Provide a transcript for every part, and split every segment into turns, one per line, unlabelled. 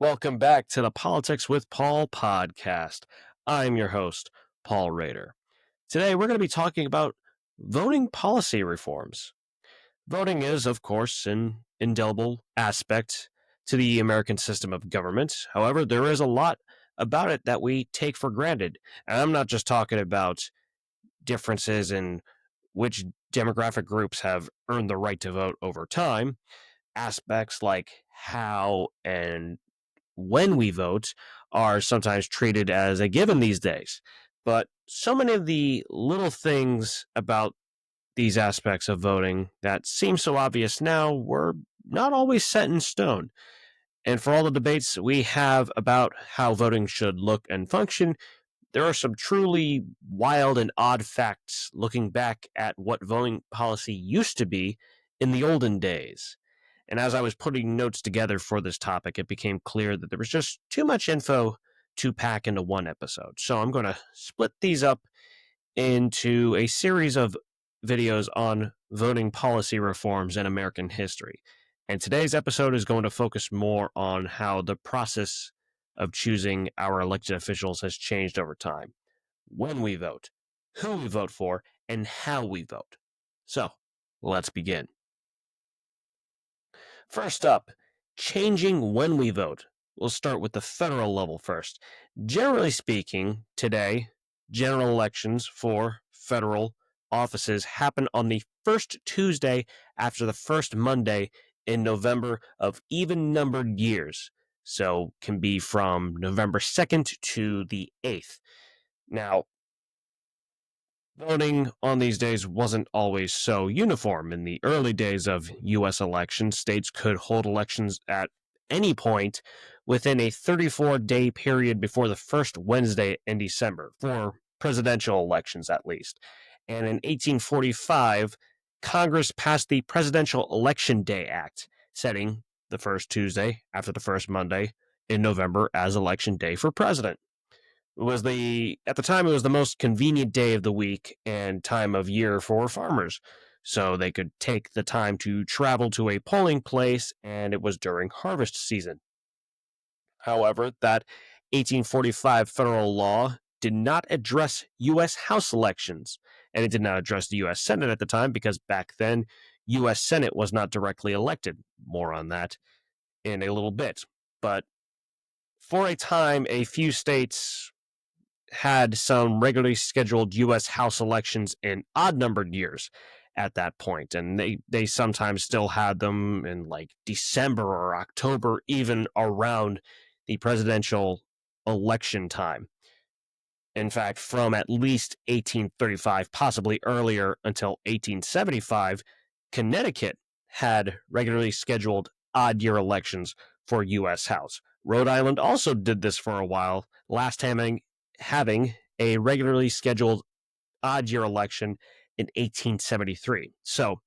Welcome back to the Politics with Paul podcast. I'm your host, Paul Rader. Today, we're going to be talking about voting policy reforms. Voting is, of course, an indelible aspect to the American system of government. However, there is a lot about it that we take for granted. And I'm not just talking about differences in which demographic groups have earned the right to vote over time. Aspects like how and when we vote are sometimes treated as a given these days. But so many of the little things about these aspects of voting that seem so obvious now were not always set in stone. And for all the debates we have about how voting should look and function, there are some truly wild and odd facts looking back at what voting policy used to be in the olden days. And as I was putting notes together for this topic, it became clear that there was just too much info to pack into one episode. So I'm going to split these up into a series of videos on voting policy reforms in American history. And today's episode is going to focus more on how the process of choosing our elected officials has changed over time, when we vote, who we vote for, and how we vote. So let's begin. First up, changing when we vote. We'll start with the federal level first. Generally speaking, today, general elections for federal offices happen on the first Tuesday after the first Monday in November of even numbered years. So can be from November 2nd to the 8th. Now, voting on these days wasn't always so uniform. In the early days of U.S. elections, states could hold elections at any point within a 34-day period before the first Wednesday in December, for presidential elections at least. And in 1845, Congress passed the Presidential Election Day Act, setting the first Tuesday after the first Monday in November as Election Day for president. At the time it was the most convenient day of the week and time of year for farmers, so they could take the time to travel to a polling place, and it was during harvest season. However, that 1845 federal law did not address U.S. House elections, and it did not address the U.S. Senate at the time because back then U.S. Senate was not directly elected. More on that in a little bit. But for a time, a few states had some regularly scheduled U.S. House elections in odd-numbered years at that point, and they sometimes still had them in like December or October, even around the presidential election time. In fact, from at least 1835, possibly earlier, until 1875, Connecticut had regularly scheduled odd-year elections for U.S. House. Rhode Island also did this for a while, last having a regularly scheduled odd year election in 1873. So,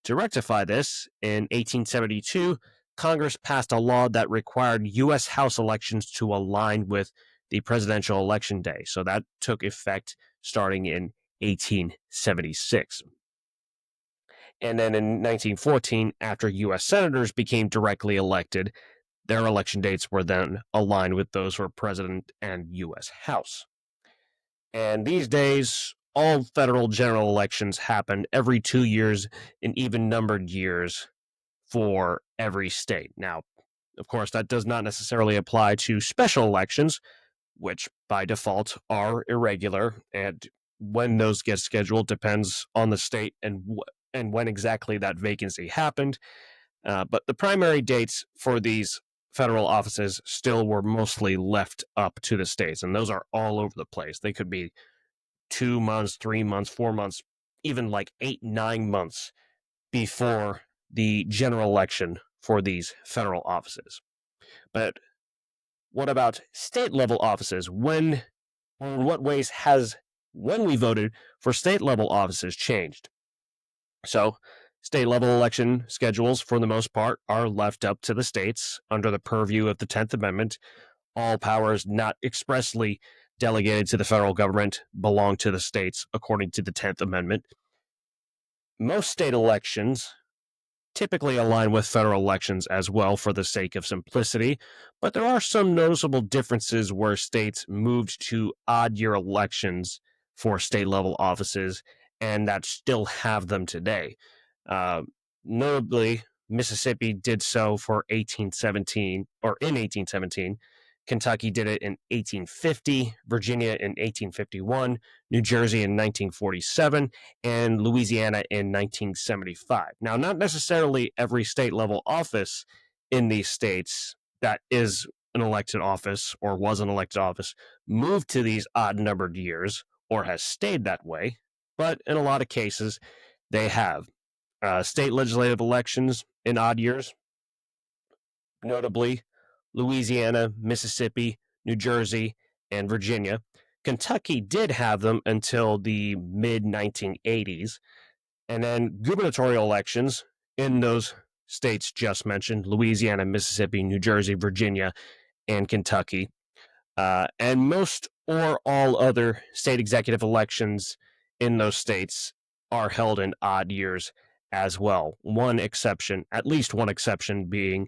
to rectify this, in 1872, Congress passed a law that required U.S. House elections to align with the presidential election day. So that took effect starting in 1876. And then in 1914, after U.S. senators became directly elected, their election dates were then aligned with those for president and U.S. House. And these days, all federal general elections happen every 2 years in even numbered years for every state. Now, of course, that does not necessarily apply to special elections, which by default are irregular, and when those get scheduled depends on the state and when exactly that vacancy happened. But the primary dates for these federal offices still were mostly left up to the states, and those are all over the place. They could be 2 months, 3 months, 4 months, even like 8, 9 months before the general election for these federal offices. But what about state level offices? When or in what ways has when we voted for state level offices changed? So, state level election schedules, for the most part, are left up to the states under the purview of the 10th Amendment. All powers not expressly delegated to the federal government belong to the states, according to the 10th Amendment. Most state elections typically align with federal elections as well for the sake of simplicity, but there are some noticeable differences where states moved to odd year elections for state level offices and that still have them today. Uh, Notably, Mississippi did so for 1817 or in 1817. Kentucky did it in 1850, Virginia in 1851, New Jersey in 1947, and Louisiana in 1975. Now, not necessarily every state level office in these states that is an elected office or was an elected office moved to these odd numbered years or has stayed that way, but in a lot of cases, they have. State legislative elections in odd years, notably Louisiana, Mississippi, New Jersey, and Virginia. Kentucky did have them until the mid 1980s. And then gubernatorial elections in those states just mentioned Louisiana, Mississippi, New Jersey, Virginia, and Kentucky. And most or all other state executive elections in those states are held in odd years as well. One exception, at least one exception, being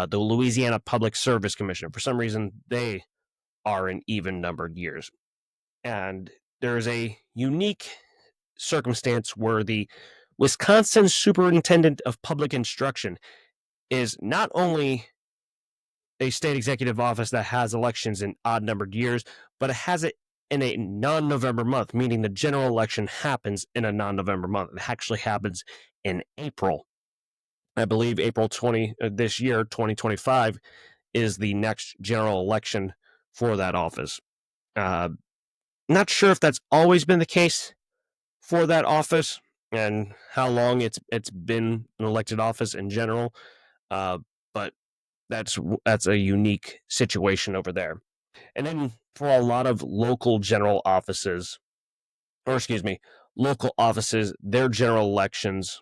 the Louisiana Public Service Commission. For some reason, they are in even numbered years. And there's a unique circumstance where the Wisconsin Superintendent of Public Instruction is not only a state executive office that has elections in odd numbered years, but it has it in a non November month, meaning the general election happens in a non November month. It actually happens in April. I believe April 20 this year, 2025, is the next general election for that office. Uh, Not sure if that's always been the case for that office and how long it's been an elected office in general, but that's a unique situation over there. And then for a lot of local general offices, or excuse me, local offices, their general elections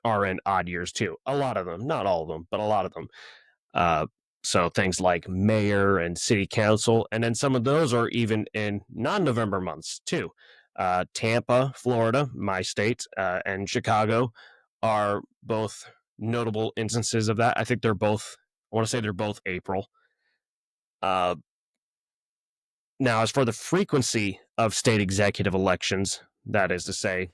are in odd years too. A lot of them, not all of them, but a lot of them. Uh, so things like mayor and city council, and then some of those are even in non-November months too. Tampa, Florida, my state, and Chicago are both notable instances of that. I think they're both. I want to say they're both April. Uh, Now, as for the frequency of state executive elections, that is to say,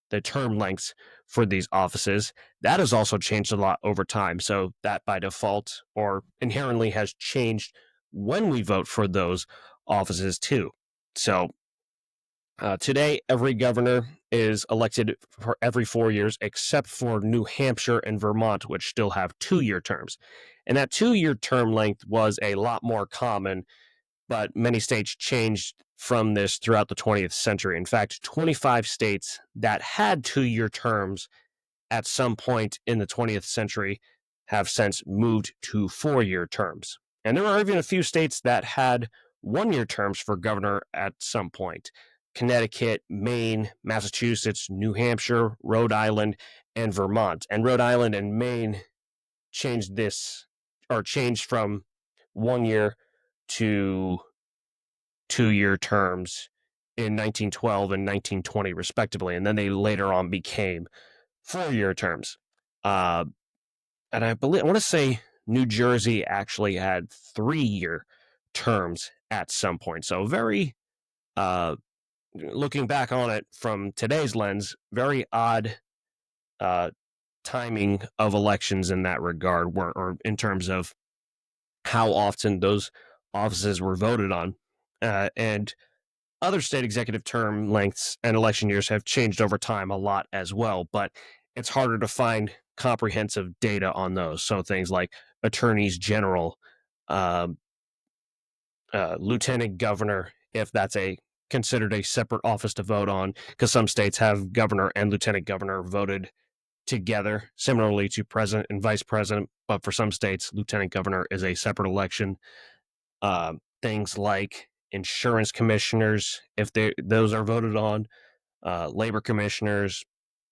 the term lengths for these offices, that has also changed a lot over time. So that by default or inherently has changed when we vote for those offices too. So today, every governor is elected for every 4 years, except for New Hampshire and Vermont, which still have 2 year terms. And that 2 year term length was a lot more common, but many states changed from this throughout the 20th century. In fact, 25 states that had 2 year terms at some point in the 20th century have since moved to 4 year terms. And there are even a few states that had 1 year terms for governor at some point. Connecticut, Maine, Massachusetts, New Hampshire, Rhode Island, and Vermont. And Rhode Island and Maine changed from 1 year to 2 year terms in 1912 and 1920, respectively. And then they later on became 4 year terms. Uh, and I want to say New Jersey actually had 3 year terms at some point. So very, looking back on it from today's lens, very odd uh, timing of elections in that regard, or in terms of how often those offices were voted on. And other state executive term lengths and election years have changed over time a lot as well, but it's harder to find comprehensive data on those. So things like attorneys general, um, lieutenant governor, if that's a considered a separate office to vote on, because some states have governor and lieutenant governor voted together, similarly to president and vice president. But for some states, lieutenant governor is a separate election. Things like insurance commissioners, if those are voted on, labor commissioners,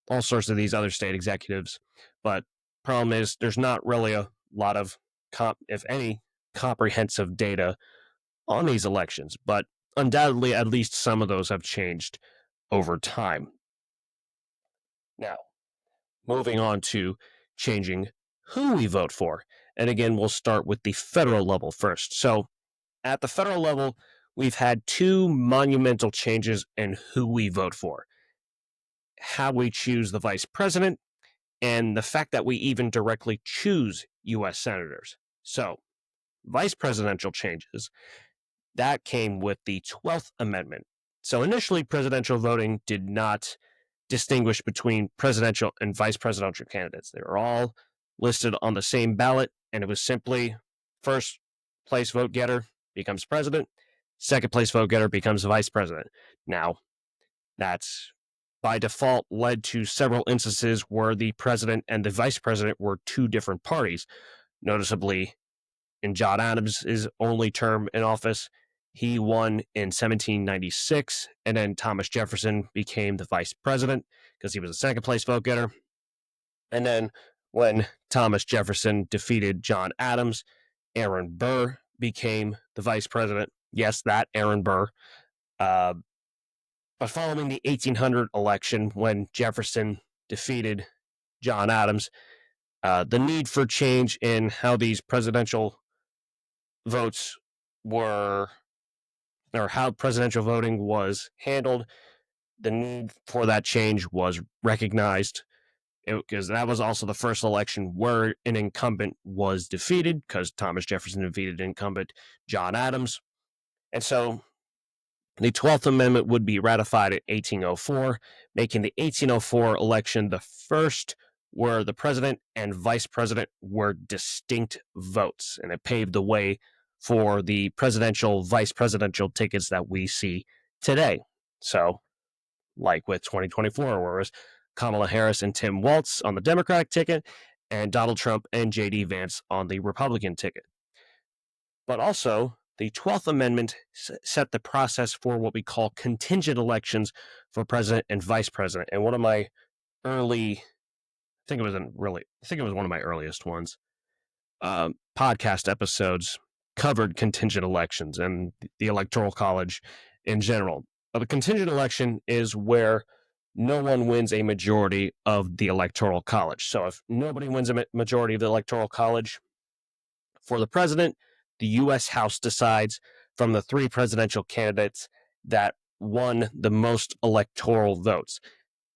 all sorts of these other state executives. But problem is, there's not really a lot of, if any, comprehensive data on these elections. But undoubtedly, at least some of those have changed over time. Now, moving on to changing who we vote for. And again, we'll start with the federal level first. So at the federal level, we've had two monumental changes in who we vote for: how we choose the vice president, and the fact that we even directly choose U.S. senators. So, vice presidential changes, that came with the 12th Amendment. So, initially, presidential voting did not distinguish between presidential and vice presidential candidates. They were all listed on the same ballot, and it was simply first place vote getter becomes president, second place vote getter becomes vice president. Now, that's by default led to several instances where the president and the vice president were two different parties. Noticeably, in John Adams' only term in office, he won in 1796, and then Thomas Jefferson became the vice president because he was a second place vote getter. And then when Thomas Jefferson defeated John Adams, Aaron Burr became the vice president. Yes, that Aaron Burr. But following the 1800 election, when Jefferson defeated John Adams, the need for change in how these presidential votes were, or how presidential voting was handled, the need for that change was recognized, because that was also the first election where an incumbent was defeated, because Thomas Jefferson defeated incumbent John Adams. And so the 12th Amendment would be ratified in 1804, making the 1804 election the first where the president and vice president were distinct votes, and it paved the way for the presidential, vice presidential tickets that we see today. So, like with 2024, where it was Kamala Harris and Tim Walz on the Democratic ticket, and Donald Trump and J.D. Vance on the Republican ticket. But also, the 12th Amendment set the process for what we call contingent elections for president and vice president. And one of my early, I think it was one of my earliest ones, podcast episodes covered contingent elections and the Electoral College in general. But a contingent election is where no one wins a majority of the Electoral College. So if nobody wins a majority of the Electoral College, for the president, the U.S. House decides from the three presidential candidates that won the most electoral votes.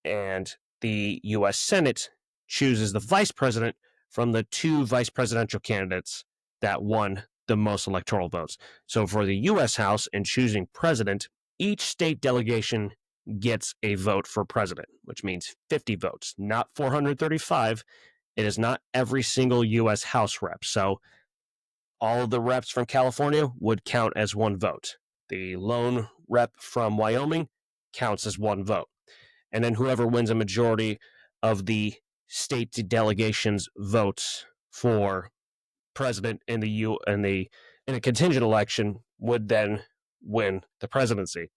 And the U.S. Senate chooses the vice president from the two vice presidential candidates that won the most electoral votes. So for the U.S. House, in choosing president, each state delegation gets a vote for president, which means 50 votes, not 435. It is not every single U.S. House rep. So all of the reps from California would count as one vote. The lone rep from Wyoming counts as one vote. And then whoever wins a majority of the state delegations' votes for president in a contingent election would then win the presidency.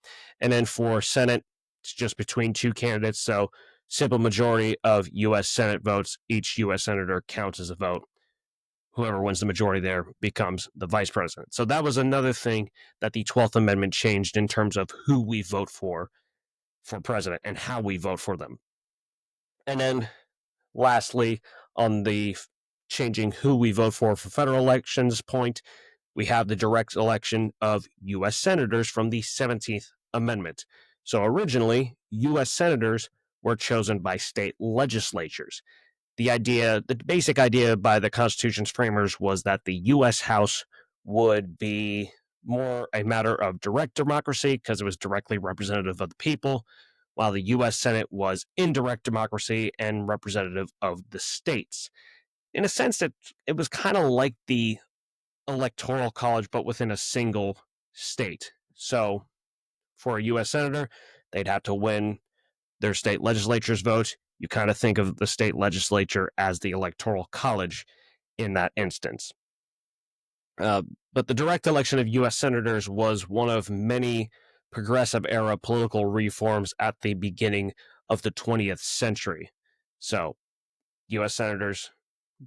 And then for Senate, it's just between two candidates. So simple majority of U.S. Senate votes, each U.S. senator counts as a vote. Whoever wins the majority there becomes the vice president. So that was another thing that the 12th Amendment changed in terms of who we vote for president and how we vote for them. And then lastly, on the changing who we vote for federal elections point, we have the direct election of U.S. senators from the 17th Amendment. So originally, U.S. senators were chosen by state legislatures. The basic idea by the Constitution's framers was that the U.S. House would be more a matter of direct democracy because it was directly representative of the people, while the U.S. Senate was indirect democracy and representative of the states. In a sense, that it was kind of like the Electoral College, but within a single state. So for a U.S. Senator, they'd have to win their state legislature's vote. You kind of think of the state legislature as the Electoral College in that instance. But the direct election of U.S. senators was one of many progressive era political reforms at the beginning of the 20th century. So U.S. senators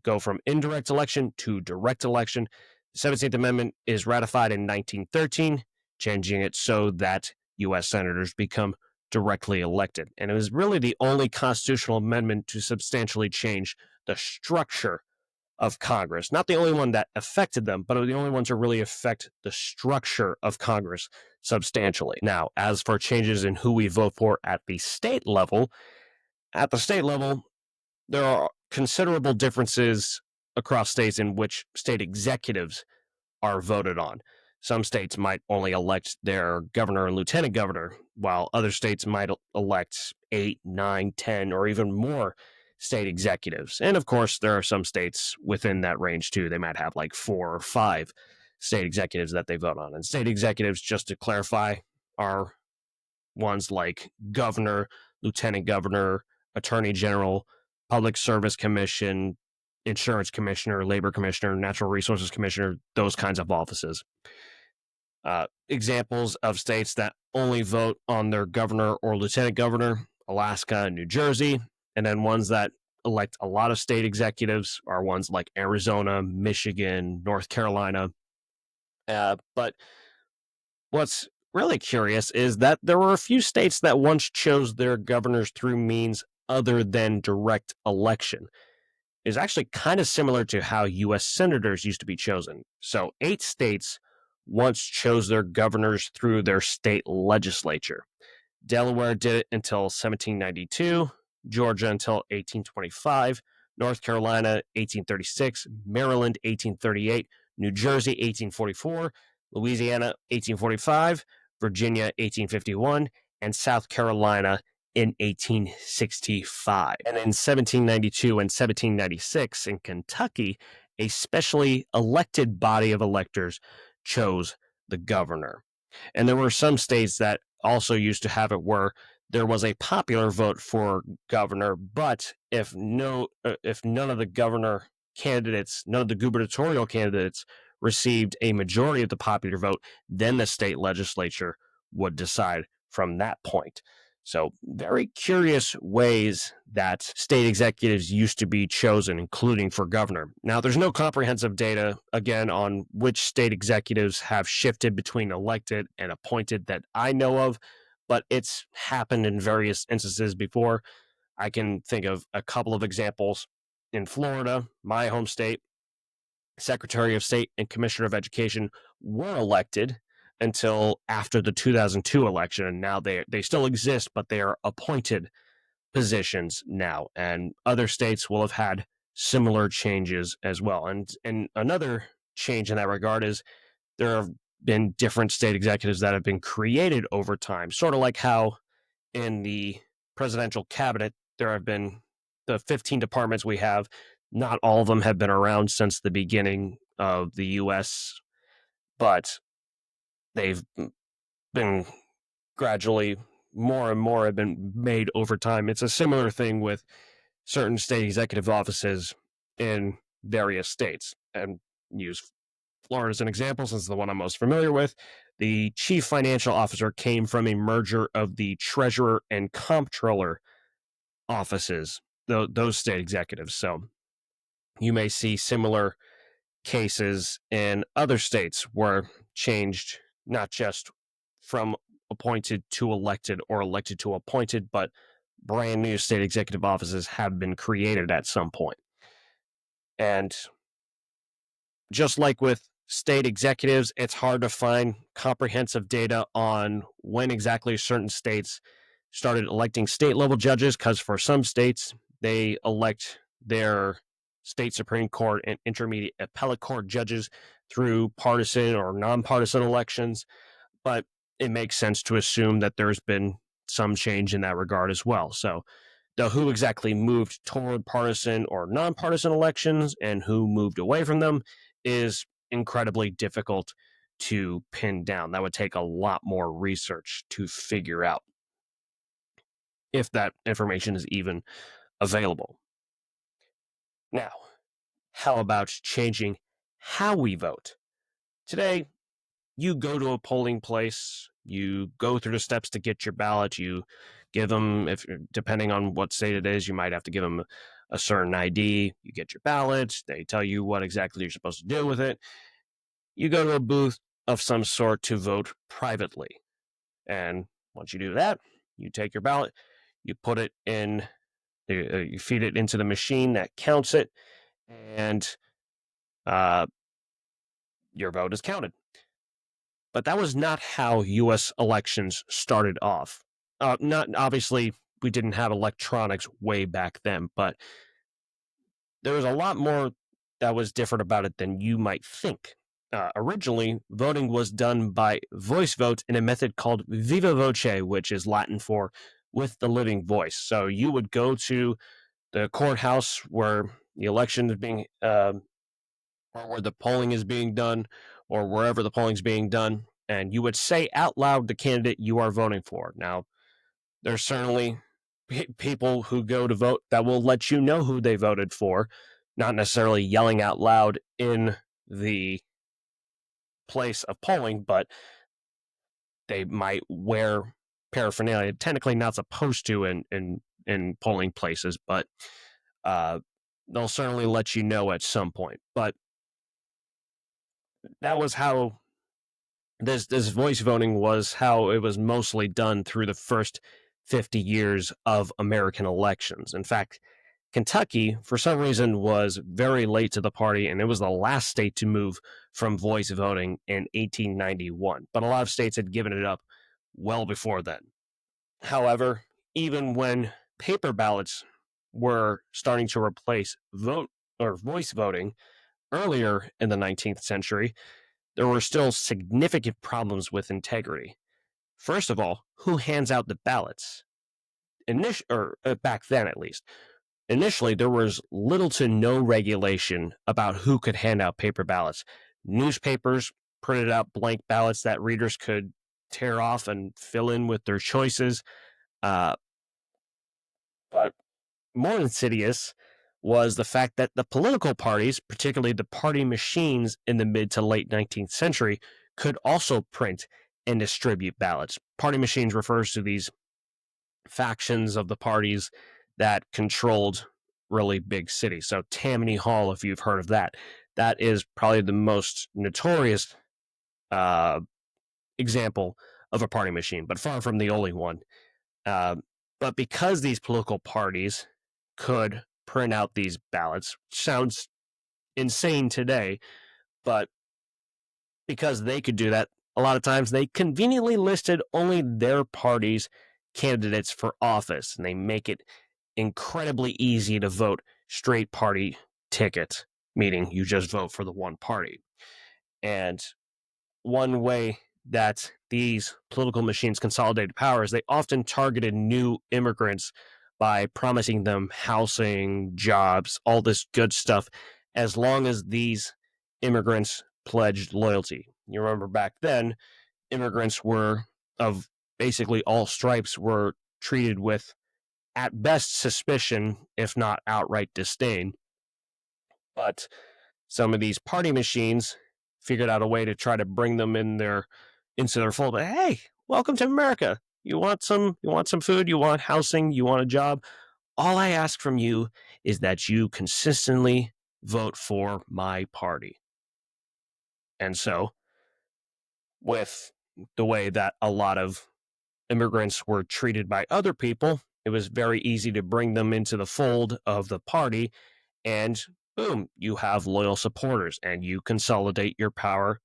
go from indirect election to direct election. The 17th Amendment is ratified in 1913, changing it so that U.S. senators become directly elected. And it was really the only constitutional amendment to substantially change the structure of Congress. Not the only one that affected them, but the only ones to really affect the structure of Congress substantially. Now, as for changes in who we vote for at the state level, there are considerable differences across states in which state executives are voted on. Some states might only elect their governor and lieutenant governor, while other states might elect 8, 9, 10, or even more state executives. And of course, there are some states within that range too. They might have like 4 or 5 state executives that they vote on. And state executives, just to clarify, are ones like governor, lieutenant governor, attorney general, public service commission, insurance commissioner, labor commissioner, natural resources commissioner, those kinds of offices. Examples of states that only vote on their governor or lieutenant governor: Alaska and New Jersey. And then ones that elect a lot of state executives are ones like Arizona, Michigan, North Carolina. But what's really curious is that there were a few states that once chose their governors through means other than direct election. Is actually kind of similar to how U.S. senators used to be chosen. So 8 states once chose their governors through their state legislature. Delaware did it until 1792, Georgia until 1825, North Carolina 1836, Maryland 1838, New Jersey 1844, Louisiana 1845, Virginia 1851, and South Carolina in 1865. And in 1792 and 1796 in Kentucky, a specially elected body of electors chose the governor. And there were some states that also used to have it where there was a popular vote for governor, but if none of the governor candidates, none of the gubernatorial candidates received a majority of the popular vote, then the state legislature would decide from that point. So, very curious ways that state executives used to be chosen, including for governor. Now, there's no comprehensive data, again, on which state executives have shifted between elected and appointed that I know of, but it's happened in various instances before. I can think of a couple of examples. In Florida, my home state, Secretary of State and Commissioner of Education were elected until after the 2002 election. And now they still exist, but they are appointed positions now. And other states will have had similar changes as well. And another change in that regard is there have been different state executives that have been created over time, sort of like how in the presidential cabinet there have been the 15 departments we have. Not all of them have been around since the beginning of the U.S., but they've been gradually more and more have been made over time. It's a similar thing with certain state executive offices in various states. And use Florida as an example, since it's the one I'm most familiar with. The chief financial officer came from a merger of the treasurer and comptroller offices, those state executives. So you may see similar cases in other states where changed not just from appointed to elected or elected to appointed, but brand new state executive offices have been created at some point. And just like with state executives, it's hard to find comprehensive data on when exactly certain states started electing state level judges, because for some states, they elect their state Supreme Court and intermediate appellate court judges through partisan or nonpartisan elections. But it makes sense to assume that there's been some change in that regard as well. So, who exactly moved toward partisan or nonpartisan elections and who moved away from them is incredibly difficult to pin down. That would take a lot more research to figure out, if that information is even available. Now, how about changing how we vote? Today, you go to a polling place, you go through the steps to get your ballot, you give them, if depending on what state it is, you might have to give them a certain ID, you get your ballot, they tell you what exactly you're supposed to do with it. You go to a booth of some sort to vote privately. And once you do that, you take your ballot, you put it in You feed it into the machine that counts it, and uh, your vote is counted. But that was not how U.S. elections started off. Not obviously, we didn't have electronics way back then, but there was a lot more that was different about it than you might think. Originally, voting was done by voice vote in a method called viva voce, which is Latin for with the living voice. So you would go to the courthouse where the election is being, or where the polling is being done, or wherever the polling is being done, and you would say out loud the candidate you are voting for. Now, there's certainly people who go to vote that will let you know who they voted for, not necessarily yelling out loud in the place of polling, but they might wear paraphernalia. Technically, not supposed to in polling places, but uh, they'll certainly let you know at some point. But that was how this voice voting was how it was mostly done through the first 50 years of American elections. In fact, Kentucky, for some reason, was very late to the party, and it was the last state to move from voice voting in 1891. But a lot of states had given it up well before then. However, even when paper ballots were starting to replace vote or voice voting earlier in the 19th century, there were still significant problems with integrity. First of all, who hands out the ballots? Back then at least. Initially, there was little to no regulation about who could hand out paper ballots. Newspapers printed out blank ballots that readers could tear off and fill in with their choices. Uh, but more insidious was the fact that the political parties, particularly the party machines in the mid to late 19th century, could also print and distribute ballots. Party machines refers to these factions of the parties that controlled really big cities. So Tammany Hall, if you've heard of that, that is probably the most notorious uh, example of a party machine, but far from the only one. Uh, but because these political parties could print out these ballots, sounds insane today, but because they could do that, a lot of times they conveniently listed only their party's candidates for office, and they make it incredibly easy to vote straight party ticket, meaning you just vote for the one party. And one way that these political machines consolidated power is they often targeted new immigrants by promising them housing, jobs, all this good stuff, as long as these immigrants pledged loyalty. You remember back then, immigrants were of basically all stripes were treated with at best suspicion, if not outright disdain. But some of these party machines figured out a way to try to bring them into their fold. But, hey, welcome to America. You want some food, you want housing, you want a job. All I ask from you is that you consistently vote for my party. And so, with the way that a lot of immigrants were treated by other people, it was very easy to bring them into the fold of the party, and boom, you have loyal supporters, and you consolidate your power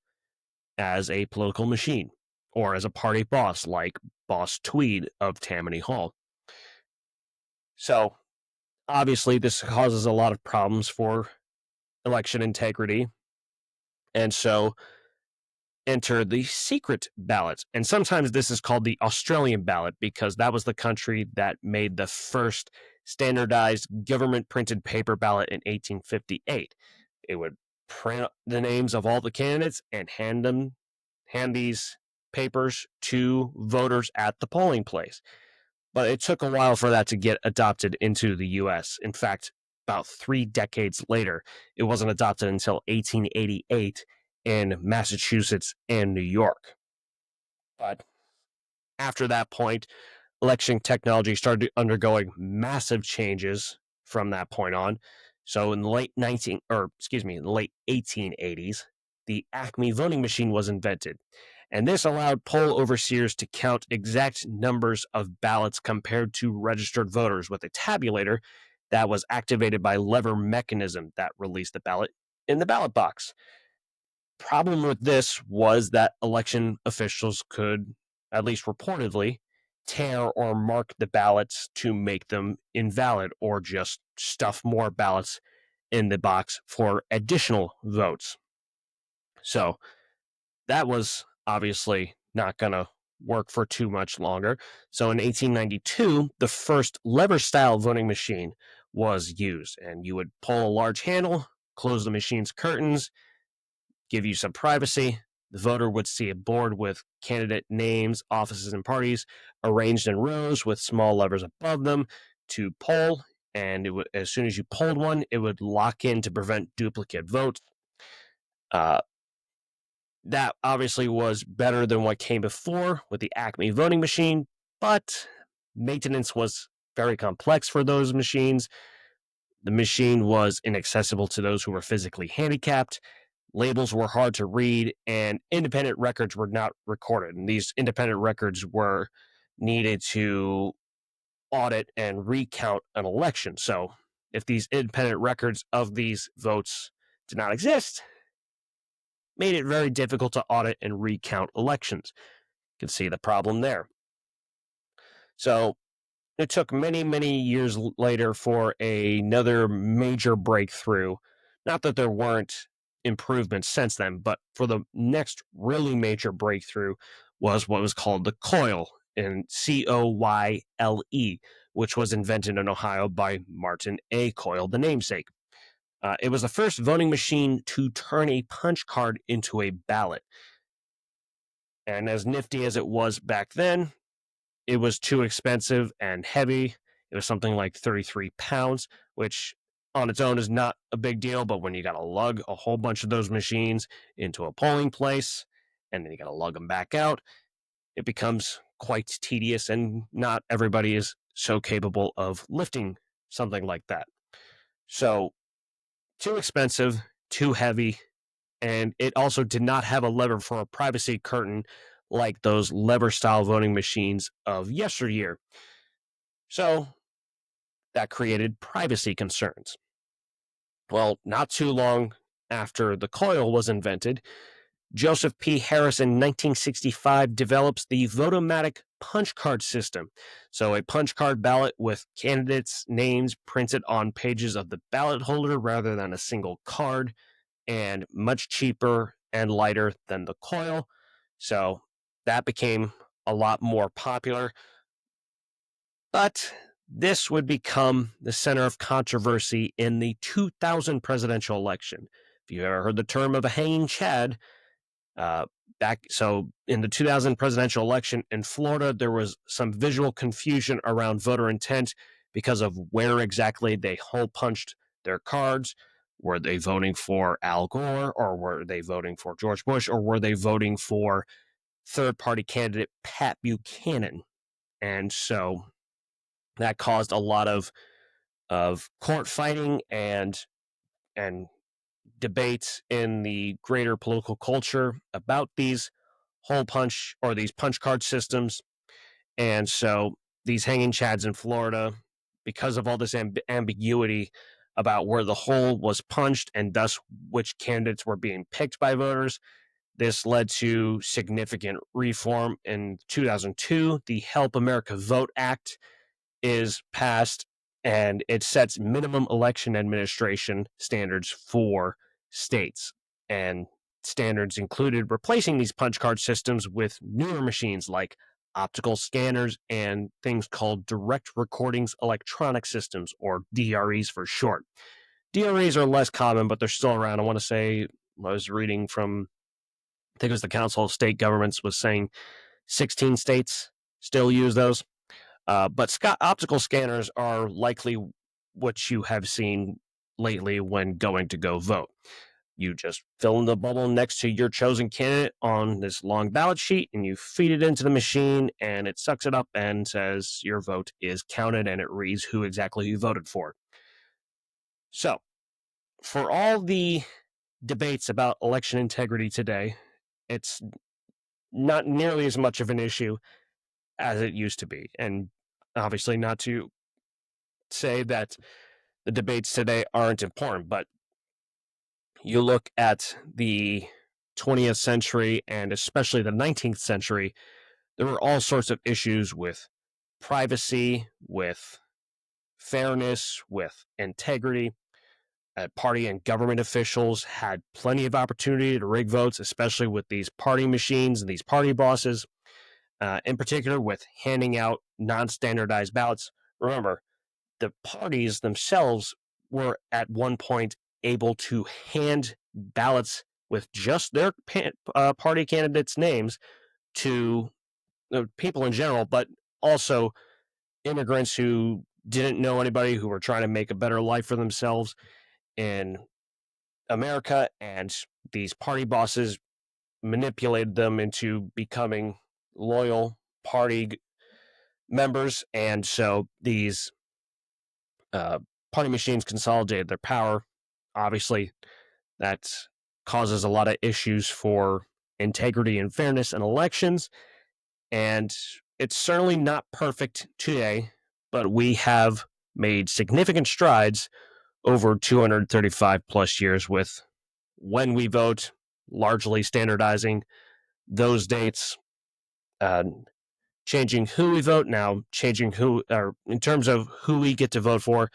as a political machine or as a party boss like Boss Tweed of Tammany Hall. So, obviously, this causes a lot of problems for election integrity, and so enter the secret ballot. And sometimes this is called the Australian ballot because that was the country that made the first standardized government printed paper ballot in 1858. It would print the names of all the candidates and hand these papers to voters at the polling place. But it took a while for that to get adopted into the US. In fact, about 3 decades later, it wasn't adopted until 1888 in Massachusetts and New York. But after that point, election technology started undergoing massive changes from that point on. So in the late 1880s, the Acme voting machine was invented. And this allowed poll overseers to count exact numbers of ballots compared to registered voters with a tabulator that was activated by lever mechanism that released the ballot in the ballot box. Problem with this was that election officials could, at least reportedly, tear or mark the ballots to make them invalid or just stuff more ballots in the box for additional votes. So that was obviously not going to work for too much longer. So in 1892, the first lever style voting machine was used, and you would pull a large handle, close the machine's curtains, give you some privacy. The voter would see a board with candidate names, offices, and parties arranged in rows with small levers above them to poll. And as soon as you polled one, it would lock in to prevent duplicate votes. Uh, that obviously was better than what came before with the Acme voting machine, but maintenance was very complex for those machines. The machine was inaccessible to those who were physically handicapped. Labels were hard to read, and independent records were not recorded. And these independent records were needed to audit and recount an election. So, if these independent records of these votes did not exist, made it very difficult to audit and recount elections. You can see the problem there. So, it took many, many years later for another major breakthrough. Not that there weren't improvements since then, but for the next really major breakthrough was what was called the coil, in Coyle, which was invented in Ohio by Martin A. Coyle, the namesake. It was the first voting machine to turn a punch card into a ballot. And as nifty as it was back then, it was too expensive and heavy. It was something like 33 pounds, which on its own is not a big deal. But when you got to lug a whole bunch of those machines into a polling place and then you got to lug them back out, it becomes quite tedious, and not everybody is so capable of lifting something like that. So, too expensive, too heavy, and it also did not have a lever for a privacy curtain like those lever style voting machines of yesteryear. So that created privacy concerns. Well, not too long after the coil was invented, Joseph P. Harris in 1965 develops the Votomatic punch card system. So, a punch card ballot with candidates' names printed on pages of the ballot holder rather than a single card, and much cheaper and lighter than the coil. So, that became a lot more popular. But this would become the center of controversy in the 2000 presidential election. If you've ever heard the term of a hanging chad, uh, so in the 2000 presidential election in Florida, there was some visual confusion around voter intent because of where exactly they hole punched their cards. Were they voting for Al Gore, or were they voting for George Bush, or were they voting for third party candidate Pat Buchanan? And so that caused a lot of court fighting and debates in the greater political culture about these hole punch or these punch card systems. And so these hanging chads in Florida, because of all this ambiguity about where the hole was punched and thus which candidates were being picked by voters, this led to significant reform. In 2002, the Help America Vote Act is passed, and it sets minimum election administration standards for states. And standards included replacing these punch card systems with newer machines like optical scanners and things called direct recordings electronic systems, or DREs for short. DREs are less common, but they're still around. I want to say, I was reading from, I think it was the Council of State Governments, was saying 16 states still use those. But optical scanners are likely what you have seen lately when going to go vote. You just fill in the bubble next to your chosen candidate on this long ballot sheet, and you feed it into the machine, and it sucks it up and says your vote is counted, and it reads who exactly you voted for. So, for all the debates about election integrity today, it's not nearly as much of an issue as it used to be. And obviously, not to say that the debates today aren't important, but you look at the 20th century and especially the 19th century, there were all sorts of issues with privacy, with fairness, with integrity. Party and government officials had plenty of opportunity to rig votes, especially with these party machines and these party bosses, in particular with handing out non standardized ballots. Remember, the parties themselves were at one point able to hand ballots with just their party candidates' names to people in general, but also immigrants who didn't know anybody, who were trying to make a better life for themselves in America. And these party bosses manipulated them into becoming loyal party members. And so these party machines consolidated their power. Obviously, that causes a lot of issues for integrity and fairness in elections. And it's certainly not perfect today, but we have made significant strides over 235 plus years with when we vote, largely standardizing those dates, uh, changing who we vote now, changing who, or in terms of who we get to vote for.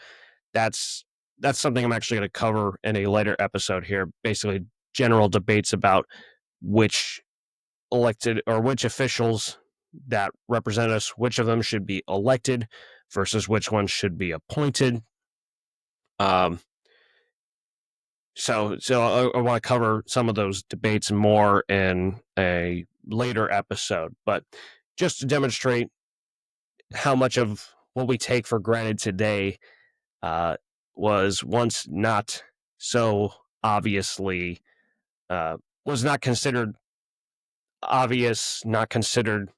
That's that's something I'm actually going to cover in a later episode here. Basically, general debates about which elected or which officials that represent us, which of them should be elected versus which ones should be appointed. Um, so I want to cover some of those debates more in a later episode, but just to demonstrate how much of what we take for granted today uh, was once not so obviously was not considered obvious, not considered,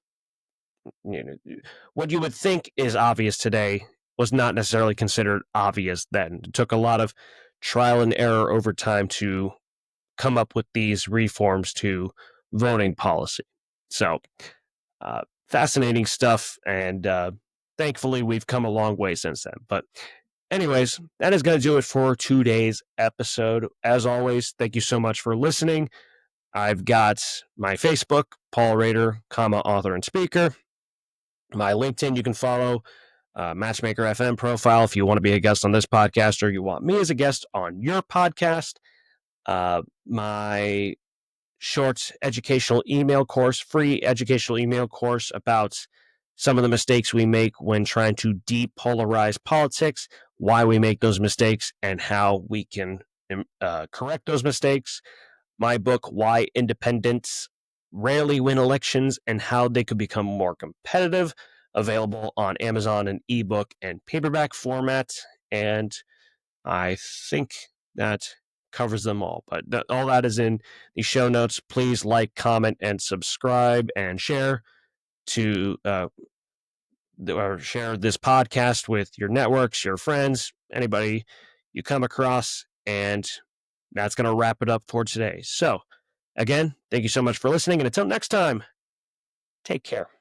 you know, what you would think is obvious today was not necessarily considered obvious then. It took a lot of trial and error over time to come up with these reforms to voting policy. So, fascinating stuff, and thankfully we've come a long way since then. But anyways, that is going to do it for today's episode. As always, thank you so much for listening. I've got my Facebook, Paul Rader, author and speaker. My LinkedIn, you can follow Matchmaker FM profile if you want to be a guest on this podcast or you want me as a guest on your podcast. My short educational email course, free educational email course about some of the mistakes we make when trying to depolarize politics, why we make those mistakes, and how we can correct those mistakes. My book, Why Independents Rarely Win Elections and How They Could Become More Competitive, available on Amazon in ebook and paperback format. And I think that covers them all. But all that is in the show notes. Please like, comment, and subscribe and share to or share this podcast with your networks, your friends, anybody you come across. And that's going to wrap it up for today. So, again, thank you so much for listening. And until next time, take care.